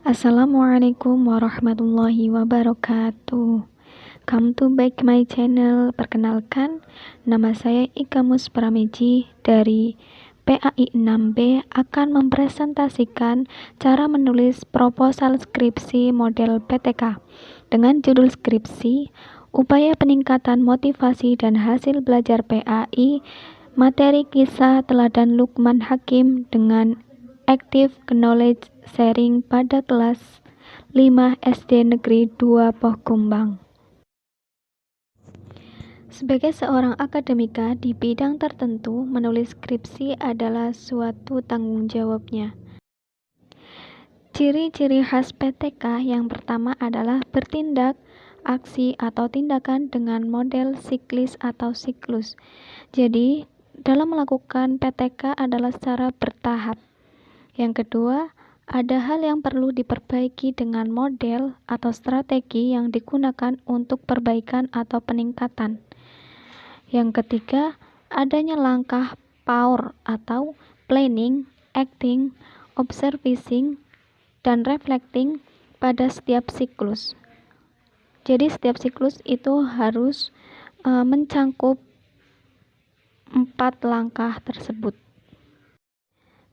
Assalamualaikum warahmatullahi wabarakatuh. Come to back my channel. Perkenalkan, nama saya Ikamus Prameji dari PAI 6B akan mempresentasikan cara menulis proposal skripsi model PTK dengan judul skripsi Upaya Peningkatan Motivasi dan Hasil Belajar PAI, materi kisah teladan Lukman Hakim dengan Active Knowledge Sharing pada kelas 5 SD Negeri 2 Pohkumbang. Sebagai seorang akademika di bidang tertentu, menulis skripsi adalah suatu tanggung jawabnya. Ciri-ciri khas PTK yang pertama adalah bertindak, aksi atau tindakan dengan model siklis atau siklus. Jadi, dalam melakukan PTK adalah secara bertahap. Yang kedua, ada hal yang perlu diperbaiki dengan model atau strategi yang digunakan untuk perbaikan atau peningkatan. Yang ketiga, adanya langkah PAUR atau planning, acting, observing, dan reflecting pada setiap siklus. Jadi setiap siklus itu harus mencangkup 4 langkah tersebut.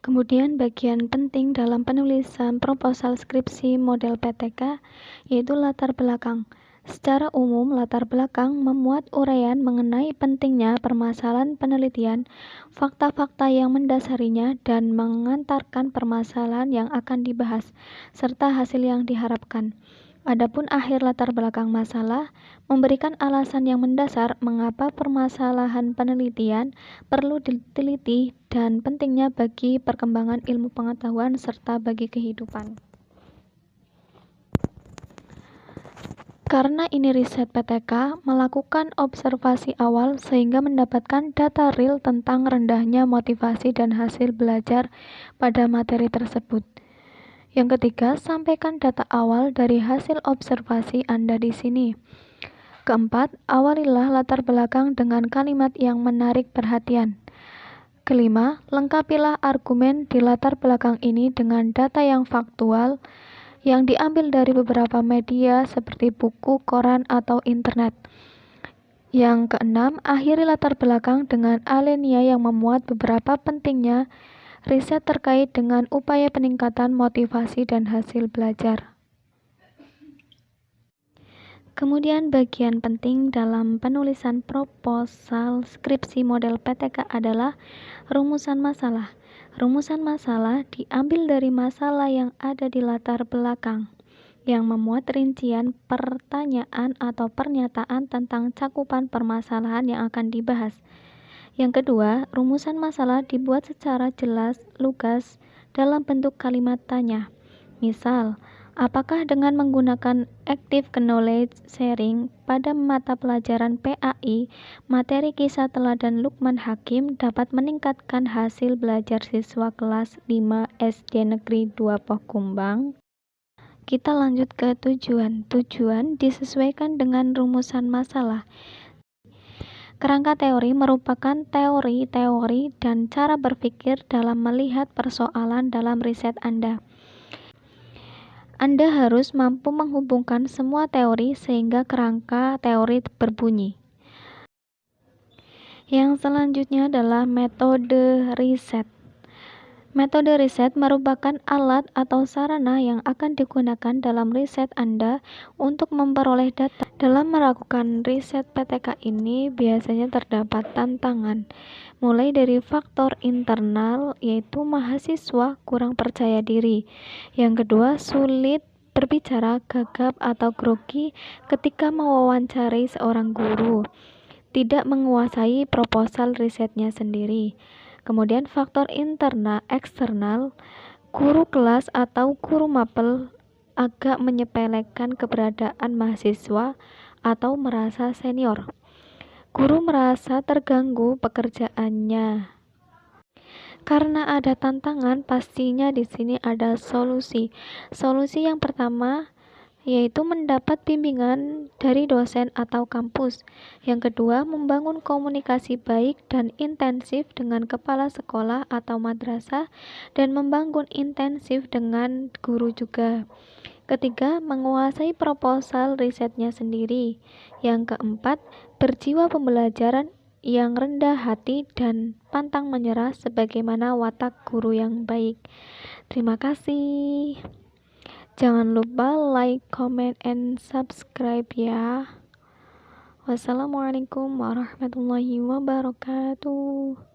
Kemudian bagian penting dalam penulisan proposal skripsi model PTK yaitu latar belakang. Secara umum, latar belakang memuat uraian mengenai pentingnya permasalahan penelitian, fakta-fakta yang mendasarinya, dan mengantarkan permasalahan yang akan dibahas, serta hasil yang diharapkan. Adapun akhir latar belakang masalah memberikan alasan yang mendasar mengapa permasalahan penelitian perlu diteliti dan pentingnya bagi perkembangan ilmu pengetahuan serta bagi kehidupan. Karena ini riset PTK, melakukan observasi awal sehingga mendapatkan data real tentang rendahnya motivasi dan hasil belajar pada materi tersebut. Yang ketiga, sampaikan data awal dari hasil observasi Anda di sini. Keempat, awalilah latar belakang dengan kalimat yang menarik perhatian. Kelima, lengkapilah argumen di latar belakang ini dengan data yang faktual yang diambil dari beberapa media seperti buku, koran, atau internet. Yang keenam, akhiri latar belakang dengan alinea yang memuat beberapa pentingnya riset terkait dengan upaya peningkatan motivasi dan hasil belajar. Kemudian bagian penting dalam penulisan proposal skripsi model PTK adalah rumusan masalah. Rumusan masalah diambil dari masalah yang ada di latar belakang, yang memuat rincian pertanyaan atau pernyataan tentang cakupan permasalahan yang akan dibahas. Yang kedua, rumusan masalah dibuat secara jelas, lugas, dalam bentuk kalimat tanya. Misal, apakah dengan menggunakan Active Knowledge Sharing pada mata pelajaran PAI, materi kisah teladan Lukman Hakim dapat meningkatkan hasil belajar siswa kelas 5 SD Negeri 2 Pohkumbang? Kita lanjut ke tujuan. Tujuan disesuaikan dengan rumusan masalah. Kerangka teori merupakan teori-teori dan cara berpikir dalam melihat persoalan dalam riset Anda. Anda harus mampu menghubungkan semua teori sehingga kerangka teori berbunyi. Yang selanjutnya adalah metode riset. Metode riset merupakan alat atau sarana yang akan digunakan dalam riset Anda untuk memperoleh data. Dalam melakukan riset PTK ini biasanya terdapat tantangan, mulai dari faktor internal yaitu mahasiswa kurang percaya diri. Yang kedua, sulit berbicara, gagap atau grogi ketika mewawancari seorang guru, tidak menguasai proposal risetnya sendiri. Kemudian faktor eksternal, guru kelas atau guru mapel agak menyepelekan keberadaan mahasiswa atau merasa senior. Guru merasa terganggu pekerjaannya. Karena ada tantangan, pastinya di sini ada solusi. Solusi yang pertama yaitu mendapat bimbingan dari dosen atau kampus. Yang kedua, membangun komunikasi baik dan intensif dengan kepala sekolah atau madrasah dan membangun intensif dengan guru juga. Ketiga, menguasai proposal risetnya sendiri. Yang keempat, berjiwa pembelajaran yang rendah hati dan pantang menyerah sebagaimana watak guru yang baik. Terima kasih. Jangan lupa like, comment, and subscribe ya. Wassalamualaikum warahmatullahi wabarakatuh.